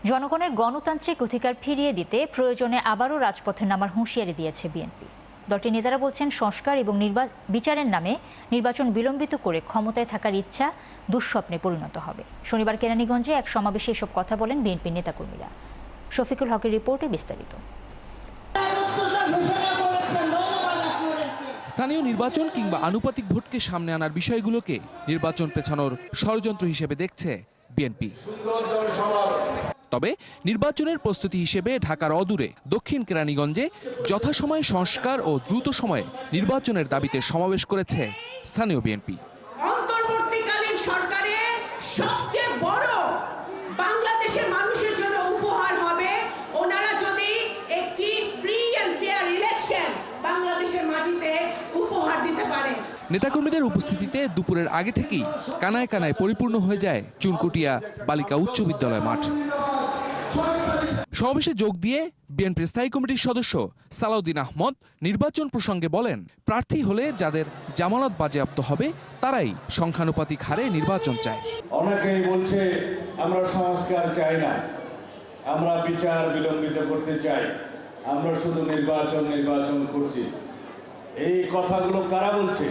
জনগণের গণতান্ত্রিক অধিকার ফিরিয়ে দিতে প্রয়োজনে আবারও রাজপথে নামার হুঁশিয়ারি দিয়েছে বিএনপি। দলটির নেতারা বলছেন, সংস্কার এবং বিচারের নামে নির্বাচন বিলম্বিত করে ক্ষমতায় থাকার ইচ্ছা দুঃস্বপ্নে পরিণত হবে। শনিবার কেরানীগঞ্জে এক সমাবেশে এসব কথা বলেন বিএনপির নেতাকর্মীরা। শফিকুল হকের রিপোর্টে বিস্তারিত। স্থানীয় নির্বাচন কিংবা আনুপাতিক ভোটকে সামনে আনার বিষয়গুলোকে নির্বাচন পেছানোর ষড়যন্ত্র হিসেবে দেখছে বিএনপি। তবে নির্বাচনের প্রস্তুতি হিসেবে ঢাকার অদূরে দক্ষিণ কেরানীগঞ্জে যথাসময়ে সংস্কার ও দ্রুত সময়ে নির্বাচনের দাবিতে সমাবেশ করেছে স্থানীয় বিএনপি। অন্তর্বর্তীকালীন সরকারের সবচেয়ে বড় বাংলাদেশের মানুষের জন্য উপহার হবে ওনারা যদি একটি ফ্রি এন্ড ফেয়ার ইলেকশন বাংলাদেশের মাটিতে উপহার দিতে পারে। নেতাকর্মীদের উপস্থিতিতে দুপুরের আগে থেকেই কানায় কানায় পরিপূর্ণ হয়ে যায় চুনকুটিয়া বালিকা উচ্চ বিদ্যালয় মাঠ। সমাবেশে যোগ দিয়ে বিএনপির স্থায়ী কমিটির সদস্য সালাউদ্দিন আহমদ নির্বাচন প্রসঙ্গে বলেন, প্রার্থী হলে যাদের জামানত বাজেয়াপ্ত হবে তারাই সংখ্যানুপাতিক হারে নির্বাচন চায়। অনেকেই বলছে আমরা সংস্কার চাই না, আমরা বিচার বিলম্বিত করতে চাই, আমরা শুধু নির্বাচন করছি। এই কথাগুলো কারা বলছে?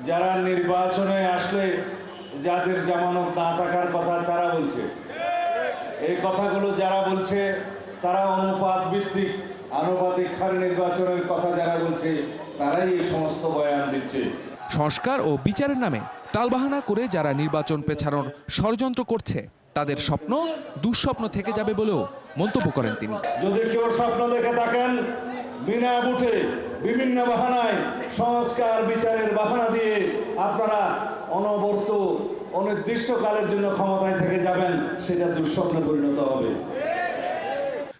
যারা নির্বাচনে আসলে যাদের জামানত না থাকার কথা তারা বলছে। এই কথাগুলো যারা বলছে তারা আনুপাতিক হারে নির্বাচনের কথা যারা বলছে তারাই এই সমস্ত বয়ান দিচ্ছে। সংস্কার ও বিচারের নামে টালবাহানা করে যারা নির্বাচন পেছানোর ষড়যন্ত্র করছে তাদের স্বপ্ন দুঃস্বপ্ন থেকে যাবে বলেও মন্তব্য করেন তিনি। যদি কেউ স্বপ্ন দেখে থাকেন বিনা বুটে বিভিন্ন বাহানায় সংস্কার বিচারের বাহানা দিয়ে আপনারা অনির্দিষ্টকালের জন্য ক্ষমতায় থেকে যাবেন, সেটা দুঃস্বপ্নে পরিণত হবে।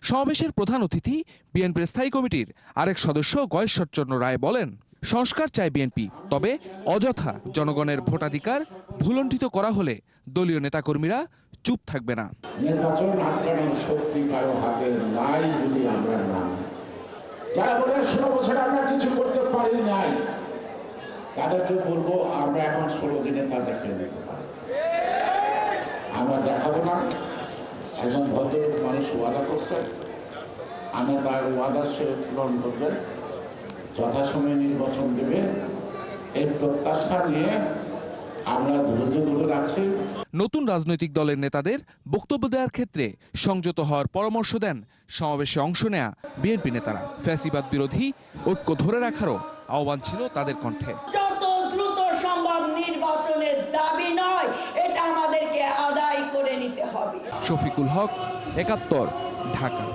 সমাবেশের প্রধান অতিথি বিএনপির স্থায়ী কমিটির আরেক সদস্য গয়েশ্বরচন্দ্র রায় বলেন, সংস্কার চায় বিএনপি, তবে অযথা জনগণের ভোটাধিকার ভুলণ্ঠিত করা হলে দলীয় নেতাকর্মীরা চুপ থাকবে না। নির্বাচন আটকানোর শক্তি কারো হাতে নাই। যদি আমরা না যারা বলে 16 বছর আমরা কিছু করতে পারি নাই, তাদেরকে বলবো আমরা এখন 16 দিনে তাদেরকে নিতে পারি। আমরা দেখাবো না। একজন ভদ্রলোক মানুষ ওয়াদা করছে, আমরা তার ওয়াদা সে পূরণ করবে, যথাসময়ে নির্বাচন দেবে, এই প্রত্যাশা নিয়ে আমরা ধৈর্য ধরে রাখছি। নতুন রাজনৈতিক দলের নেতাদের বক্তব্য দেওয়ার ক্ষেত্রে সংযত হওয়ার পরামর্শ দেন সমাবেশে অংশ নেয়া বিএনপি নেতারা। ফ্যাসিবাদ বিরোধী ঐক্য ধরে রাখারও আহ্বান ছিল তাদের কণ্ঠে। যত দ্রুত সম্ভব নির্বাচনের দাবি নয়, এটা আমাদেরকে আদায় করে নিতে হবে। শফিকুল হক, ৭১, ঢাকা।